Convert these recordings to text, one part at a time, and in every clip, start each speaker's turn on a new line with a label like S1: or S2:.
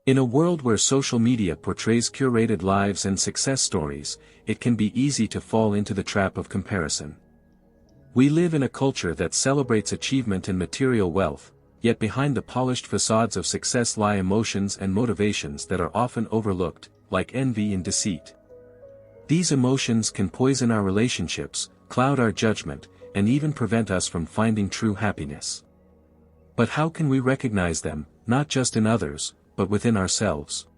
S1: In a world where social media portrays curated lives and success stories, it can be easy to fall into the trap of comparison. We live in a culture that celebrates achievement and material wealth, yet behind the polished facades of success lie emotions and motivations that are often overlooked, like envy and deceit. These emotions can poison our relationships, cloud our judgment, and even prevent us from finding true happiness. But how can we recognize them, not just in others, but within ourselves?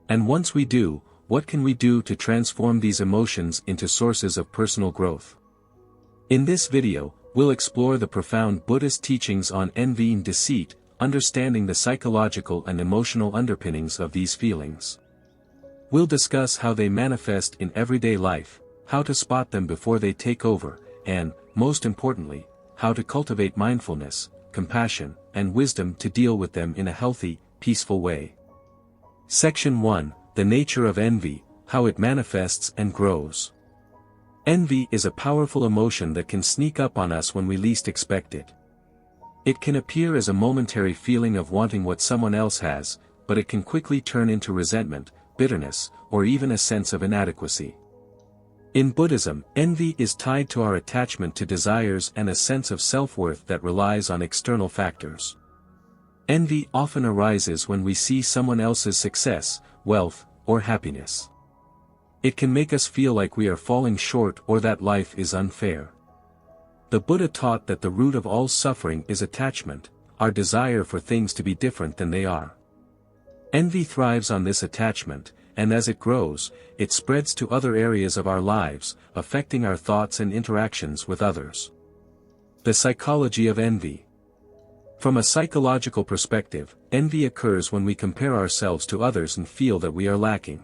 S1: And once we do, what can we do to transform these emotions into sources of personal growth? In this video, we'll explore the profound Buddhist teachings on envy and deceit, understanding the psychological and emotional underpinnings of these feelings. We'll discuss how they manifest in everyday life, how to spot them before they take over, and, most importantly, how to cultivate mindfulness, compassion, and wisdom to deal with them in a healthy, peaceful way. Section 1: The Nature of Envy, How it Manifests and Grows. Envy is a powerful emotion that can sneak up on us when we least expect it. It can appear as a momentary feeling of wanting what someone else has, but it can quickly turn into resentment, bitterness, or even a sense of inadequacy. In Buddhism, envy is tied to our attachment to desires and a sense of self-worth that relies on external factors. Envy often arises when we see someone else's success, wealth, or happiness. It can make us feel like we are falling short or that life is unfair. The Buddha taught that the root of all suffering is attachment, our desire for things to be different than they are. Envy thrives on this attachment, and as it grows, it spreads to other areas of our lives, affecting our thoughts and interactions with others. The psychology of envy. From a psychological perspective, envy occurs when we compare ourselves to others and feel that we are lacking.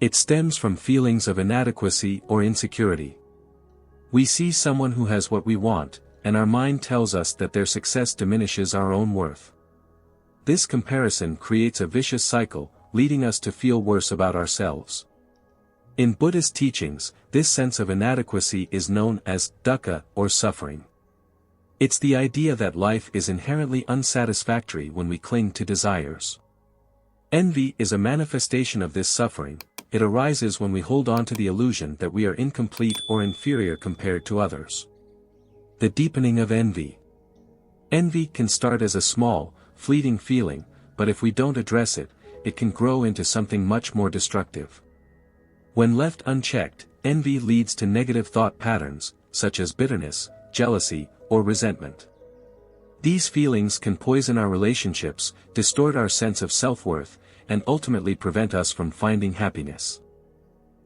S1: It stems from feelings of inadequacy or insecurity. We see someone who has what we want, and our mind tells us that their success diminishes our own worth. This comparison creates a vicious cycle, leading us to feel worse about ourselves. In Buddhist teachings, this sense of inadequacy is known as dukkha or suffering. It's the idea that life is inherently unsatisfactory when we cling to desires. Envy is a manifestation of this suffering. It arises when we hold on to the illusion that we are incomplete or inferior compared to others. The deepening of envy. Envy can start as a small, fleeting feeling, but if we don't address it, it can grow into something much more destructive. When left unchecked, envy leads to negative thought patterns, such as bitterness, jealousy, or resentment. These feelings can poison our relationships, distort our sense of self-worth, and ultimately prevent us from finding happiness.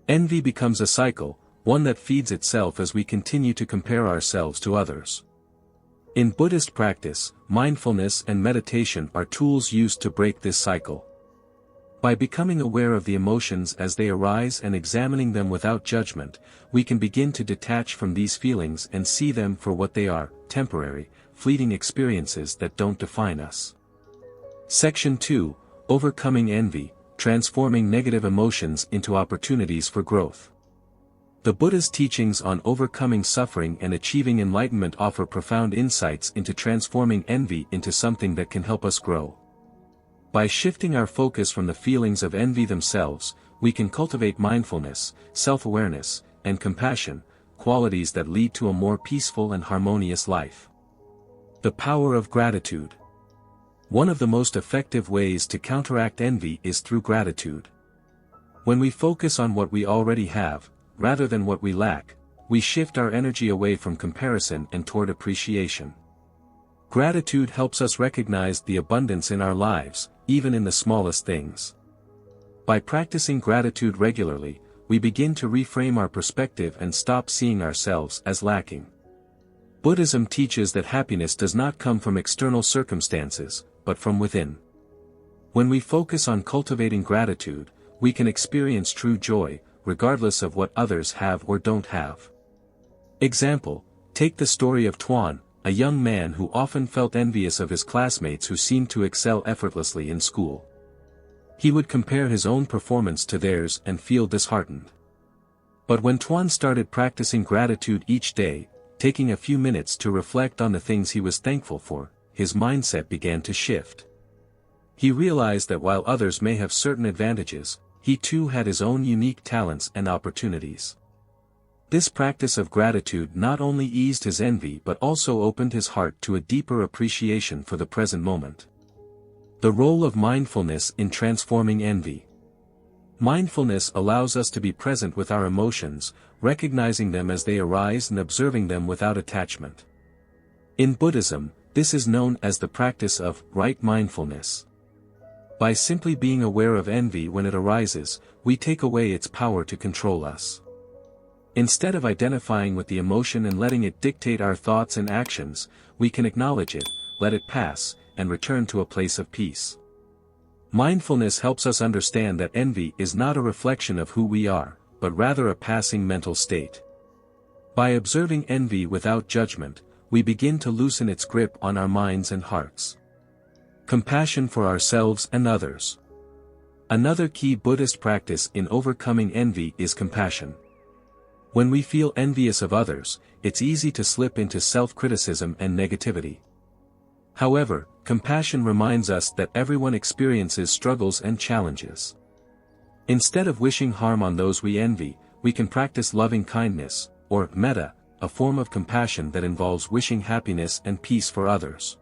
S1: Envy becomes a cycle, one that feeds itself as we continue to compare ourselves to others. In Buddhist practice, mindfulness and meditation are tools used to break this cycle. By becoming aware of the emotions as they arise and examining them without judgment, we can begin to detach from these feelings and see them for what they are: temporary, fleeting experiences that don't define us. Section 2: Overcoming Envy, Transforming Negative Emotions into Opportunities for Growth. The Buddha's teachings on overcoming suffering and achieving enlightenment offer profound insights into transforming envy into something that can help us grow. By shifting our focus from the feelings of envy themselves, we can cultivate mindfulness, self-awareness, and compassion, qualities that lead to a more peaceful and harmonious life. The power of gratitude. One of the most effective ways to counteract envy is through gratitude. When we focus on what we already have, rather than what we lack, we shift our energy away from comparison and toward appreciation. Gratitude helps us recognize the abundance in our lives, even in the smallest things. By practicing gratitude regularly, we begin to reframe our perspective and stop seeing ourselves as lacking. Buddhism teaches that happiness does not come from external circumstances, but from within. When we focus on cultivating gratitude, we can experience true joy, regardless of what others have or don't have. Example: take the story of Tuan, a young man who often felt envious of his classmates who seemed to excel effortlessly in school. He would compare his own performance to theirs and feel disheartened. But when Tuan started practicing gratitude each day, taking a few minutes to reflect on the things he was thankful for, his mindset began to shift. He realized that while others may have certain advantages, he too had his own unique talents and opportunities. This practice of gratitude not only eased his envy but also opened his heart to a deeper appreciation for the present moment. The role of mindfulness in transforming envy. Mindfulness allows us to be present with our emotions, recognizing them as they arise and observing them without attachment. In Buddhism, this is known as the practice of right mindfulness. By simply being aware of envy when it arises, we take away its power to control us. Instead of identifying with the emotion and letting it dictate our thoughts and actions, we can acknowledge it, let it pass, and return to a place of peace. Mindfulness helps us understand that envy is not a reflection of who we are, but rather a passing mental state. By observing envy without judgment, we begin to loosen its grip on our minds and hearts. Compassion for ourselves and others. Another key Buddhist practice in overcoming envy is compassion. When we feel envious of others, it's easy to slip into self-criticism and negativity. However, compassion reminds us that everyone experiences struggles and challenges. Instead of wishing harm on those we envy, we can practice loving kindness, or metta, a form of compassion that involves wishing happiness and peace for others.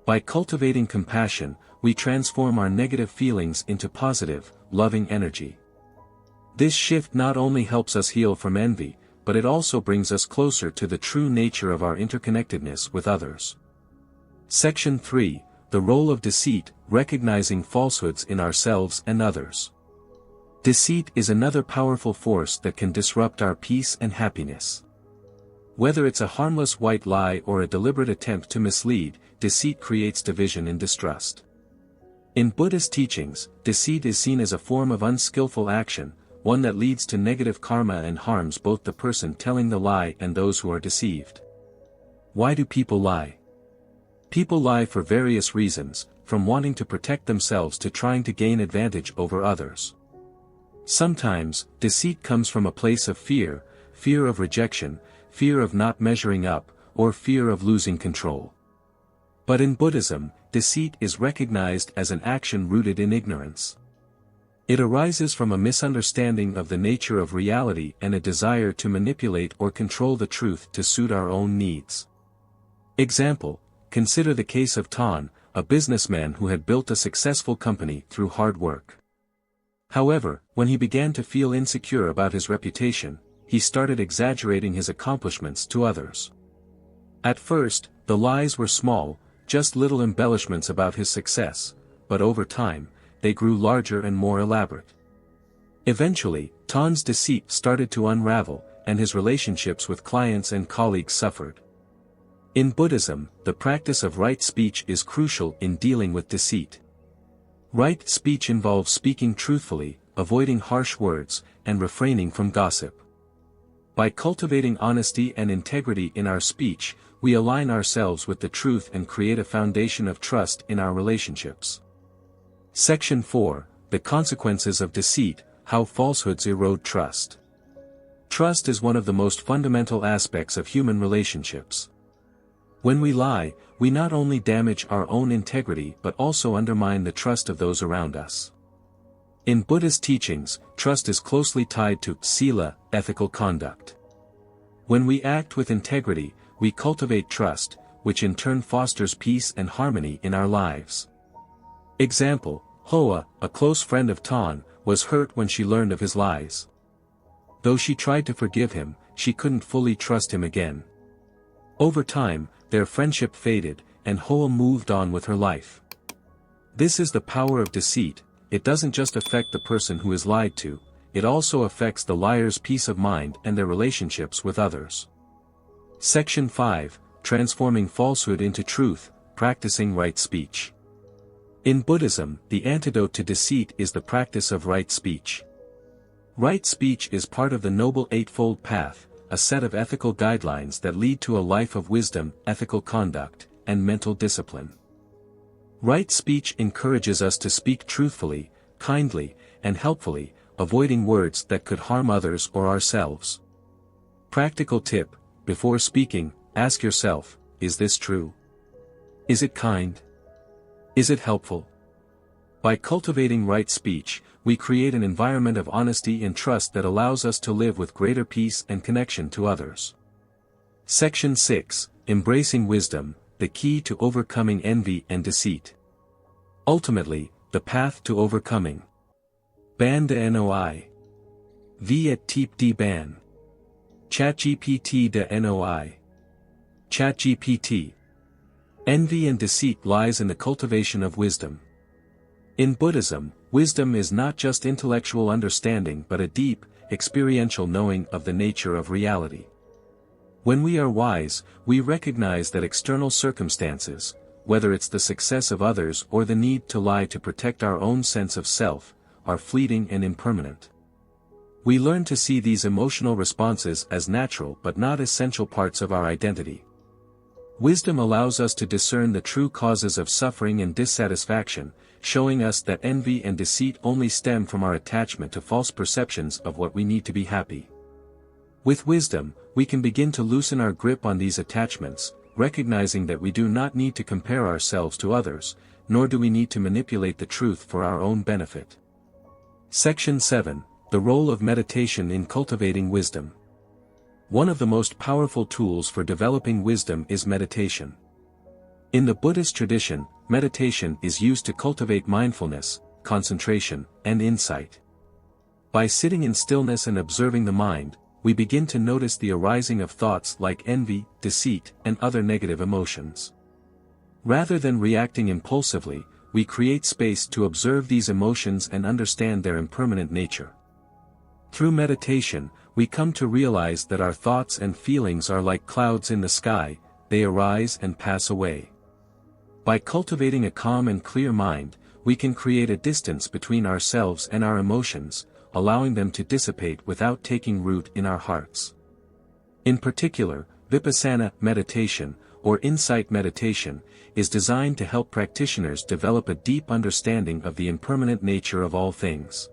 S1: By cultivating compassion, we transform our negative feelings into positive, loving energy. This shift not only helps us heal from envy, but it also brings us closer to the true nature of our interconnectedness with others. Section 3, The Role of Deceit, Recognizing Falsehoods in Ourselves and Others. Deceit is another powerful force that can disrupt our peace and happiness. Whether it's a harmless white lie or a deliberate attempt to mislead, deceit creates division and distrust. In Buddhist teachings, deceit is seen as a form of unskillful action, one that leads to negative karma and harms both the person telling the lie and those who are deceived. Why do people lie? People lie for various reasons, from wanting to protect themselves to trying to gain advantage over others. Sometimes, deceit comes from a place of fear, fear of rejection, fear of not measuring up, or fear of losing control. But in Buddhism, deceit is recognized as an action rooted in ignorance. It arises from a misunderstanding of the nature of reality and a desire to manipulate or control the truth to suit our own needs. Example, consider the case of Tan, a businessman who had built a successful company through hard work. However, when he began to feel insecure about his reputation, he started exaggerating his accomplishments to others. At first, the lies were small, just little embellishments about his success, but over time, they grew larger and more elaborate. Eventually, Tan's deceit started to unravel, and his relationships with clients and colleagues suffered. In Buddhism, the practice of right speech is crucial in dealing with deceit. Right speech involves speaking truthfully, avoiding harsh words, and refraining from gossip. By cultivating honesty and integrity in our speech, we align ourselves with the truth and create a foundation of trust in our relationships. Section 4, The Consequences of Deceit, How Falsehoods Erode Trust. Trust is one of the most fundamental aspects of human relationships. When we lie, we not only damage our own integrity but also undermine the trust of those around us. In Buddhist teachings, trust is closely tied to sila, ethical conduct. When we act with integrity, we cultivate trust, which in turn fosters peace and harmony in our lives. Example, Hoa, a close friend of Tan, was hurt when she learned of his lies. Though she tried to forgive him, she couldn't fully trust him again. Over time, their friendship faded, and Hoa moved on with her life. This is the power of deceit. It doesn't just affect the person who is lied to, it also affects the liar's peace of mind and their relationships with others. Section 5, Transforming Falsehood into Truth, Practicing Right Speech. In Buddhism, the antidote to deceit is the practice of right speech. Right speech is part of the Noble Eightfold Path, a set of ethical guidelines that lead to a life of wisdom, ethical conduct, and mental discipline. Right speech encourages us to speak truthfully, kindly, and helpfully, avoiding words that could harm others or ourselves. Practical tip: before speaking, ask yourself, is this true? Is it kind? Is it helpful? By cultivating right speech, we create an environment of honesty and trust that allows us to live with greater peace and connection to others. Section 6, Embracing Wisdom, the Key to Overcoming Envy and Deceit. Ultimately, the path to overcoming. Ban de noi. V et type de ban. ChatGPT de noi. ChatGPT. Envy and deceit lies in the cultivation of wisdom. In Buddhism, wisdom is not just intellectual understanding but a deep, experiential knowing of the nature of reality. When we are wise, we recognize that external circumstances, whether it's the success of others or the need to lie to protect our own sense of self, are fleeting and impermanent. We learn to see these emotional responses as natural but not essential parts of our identity. Wisdom allows us to discern the true causes of suffering and dissatisfaction, showing us that envy and deceit only stem from our attachment to false perceptions of what we need to be happy. With wisdom, we can begin to loosen our grip on these attachments, recognizing that we do not need to compare ourselves to others, nor do we need to manipulate the truth for our own benefit. Section 7, The Role of Meditation in Cultivating Wisdom. One of the most powerful tools for developing wisdom is meditation. In the Buddhist tradition, meditation is used to cultivate mindfulness, concentration, and insight. By sitting in stillness and observing the mind, we begin to notice the arising of thoughts like envy, deceit, and other negative emotions. Rather than reacting impulsively, we create space to observe these emotions and understand their impermanent nature. Through meditation, we come to realize that our thoughts and feelings are like clouds in the sky, they arise and pass away. By cultivating a calm and clear mind, we can create a distance between ourselves and our emotions, allowing them to dissipate without taking root in our hearts. In particular, vipassana meditation, or insight meditation, is designed to help practitioners develop a deep understanding of the impermanent nature of all things.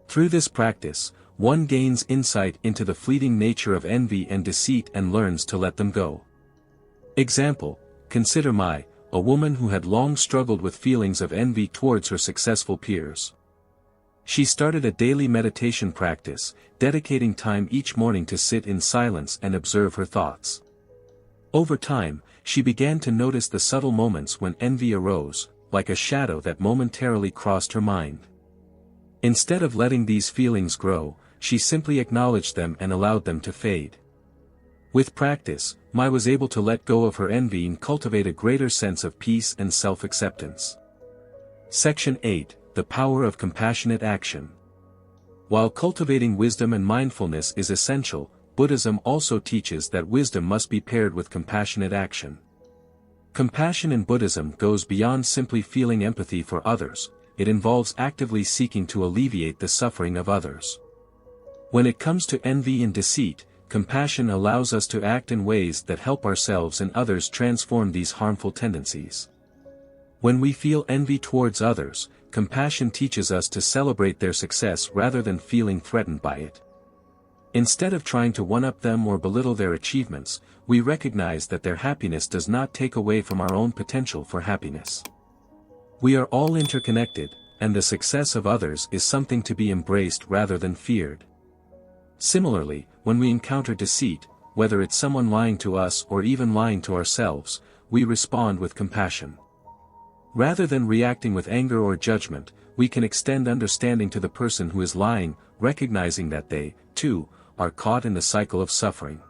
S1: Through this practice, one gains insight into the fleeting nature of envy and deceit and learns to let them go. Example: consider Mai, a woman who had long struggled with feelings of envy towards her successful peers. She started a daily meditation practice, dedicating time each morning to sit in silence and observe her thoughts. Over time, she began to notice the subtle moments when envy arose, like a shadow that momentarily crossed her mind. Instead of letting these feelings grow, she simply acknowledged them and allowed them to fade. With practice, Mai was able to let go of her envy and cultivate a greater sense of peace and self-acceptance. Section 8, The Power of Compassionate Action. While cultivating wisdom and mindfulness is essential, Buddhism also teaches that wisdom must be paired with compassionate action. Compassion in Buddhism goes beyond simply feeling empathy for others, it involves actively seeking to alleviate the suffering of others. When it comes to envy and deceit, compassion allows us to act in ways that help ourselves and others transform these harmful tendencies. When we feel envy towards others, compassion teaches us to celebrate their success rather than feeling threatened by it. Instead of trying to one-up them or belittle their achievements, we recognize that their happiness does not take away from our own potential for happiness. We are all interconnected, and the success of others is something to be embraced rather than feared. Similarly, when we encounter deceit, whether it's someone lying to us or even lying to ourselves, we respond with compassion. Rather than reacting with anger or judgment, we can extend understanding to the person who is lying, recognizing that they, too, are caught in the cycle of suffering.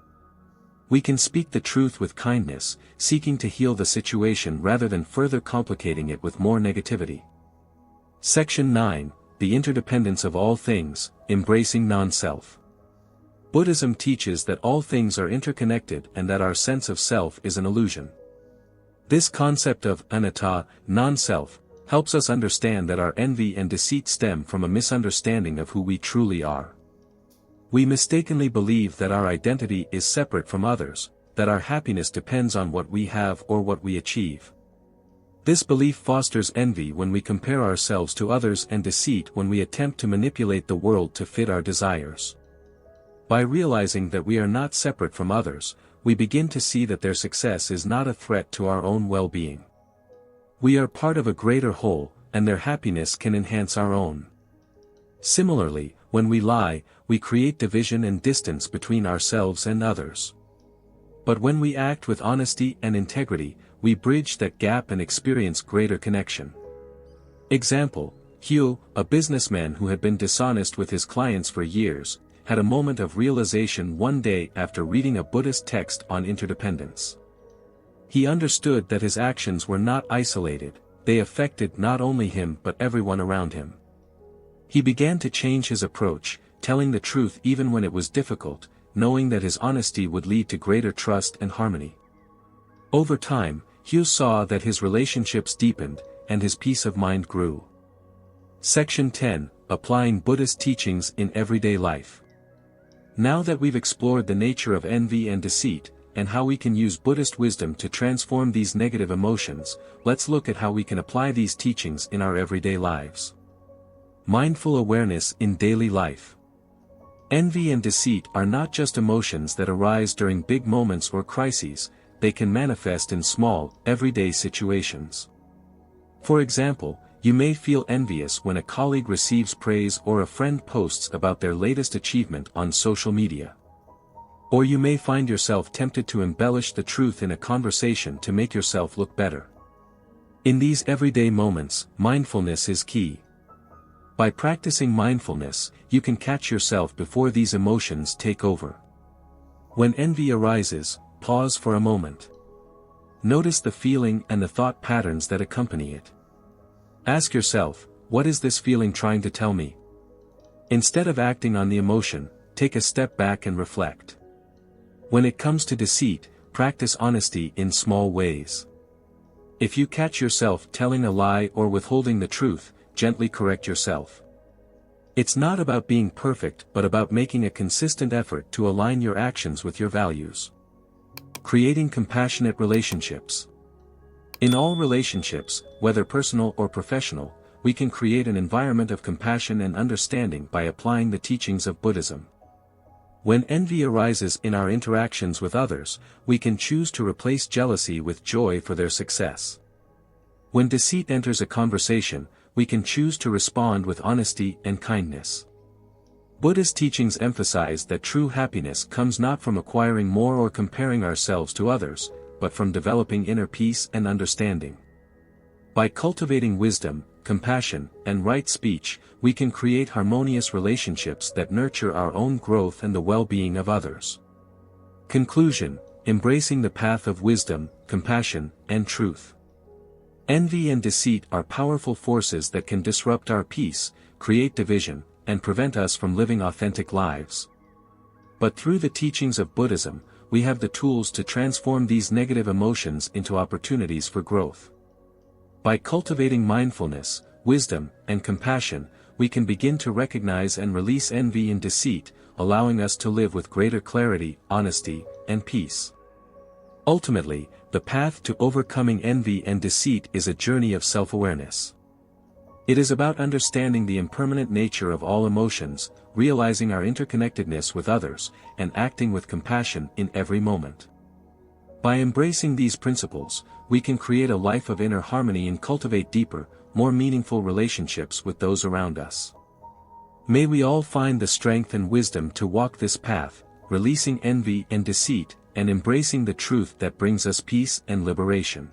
S1: We can speak the truth with kindness, seeking to heal the situation rather than further complicating it with more negativity. Section 9, The Interdependence of All Things, Embracing Non-Self. Buddhism teaches that all things are interconnected and that our sense of self is an illusion. This concept of anatta, non-self, helps us understand that our envy and deceit stem from a misunderstanding of who we truly are. We mistakenly believe that our identity is separate from others, that our happiness depends on what we have or what we achieve. This belief fosters envy when we compare ourselves to others and deceit when we attempt to manipulate the world to fit our desires. By realizing that we are not separate from others, we begin to see that their success is not a threat to our own well-being. We are part of a greater whole, and their happiness can enhance our own. Similarly, when we lie, we create division and distance between ourselves and others. But when we act with honesty and integrity, we bridge that gap and experience greater connection. Example: Hugh, a businessman who had been dishonest with his clients for years, had a moment of realization one day after reading a Buddhist text on interdependence. He understood that his actions were not isolated, they affected not only him but everyone around him. He began to change his approach, telling the truth even when it was difficult, knowing that his honesty would lead to greater trust and harmony. Over time, Hugh saw that his relationships deepened, and his peace of mind grew. Section 10: Applying Buddhist Teachings in Everyday Life. Now that we've explored the nature of envy and deceit, and how we can use Buddhist wisdom to transform these negative emotions, let's look at how we can apply these teachings in our everyday lives. Mindful awareness in daily life. Envy and deceit are not just emotions that arise during big moments or crises, they can manifest in small, everyday situations. For example, you may feel envious when a colleague receives praise or a friend posts about their latest achievement on social media. Or you may find yourself tempted to embellish the truth in a conversation to make yourself look better. In these everyday moments, mindfulness is key. By practicing mindfulness, you can catch yourself before these emotions take over. When envy arises, pause for a moment. Notice the feeling and the thought patterns that accompany it. Ask yourself, what is this feeling trying to tell me? Instead of acting on the emotion, take a step back and reflect. When it comes to deceit, practice honesty in small ways. If you catch yourself telling a lie or withholding the truth, gently correct yourself. It's not about being perfect but about making a consistent effort to align your actions with your values. Creating compassionate relationships. In all relationships, whether personal or professional, we can create an environment of compassion and understanding by applying the teachings of Buddhism. When envy arises in our interactions with others, we can choose to replace jealousy with joy for their success. When deceit enters a conversation, we can choose to respond with honesty and kindness. Buddhist teachings emphasize that true happiness comes not from acquiring more or comparing ourselves to others, but from developing inner peace and understanding. By cultivating wisdom, compassion, and right speech, we can create harmonious relationships that nurture our own growth and the well-being of others. Conclusion: embracing the path of wisdom, compassion, and truth. Envy and deceit are powerful forces that can disrupt our peace, create division, and prevent us from living authentic lives. But through the teachings of Buddhism, we have the tools to transform these negative emotions into opportunities for growth. By cultivating mindfulness, wisdom, and compassion, we can begin to recognize and release envy and deceit, allowing us to live with greater clarity, honesty, and peace. Ultimately, the path to overcoming envy and deceit is a journey of self-awareness. It is about understanding the impermanent nature of all emotions, realizing our interconnectedness with others, and acting with compassion in every moment. By embracing these principles, we can create a life of inner harmony and cultivate deeper, more meaningful relationships with those around us. May we all find the strength and wisdom to walk this path, releasing envy and deceit, and embracing the truth that brings us peace and liberation.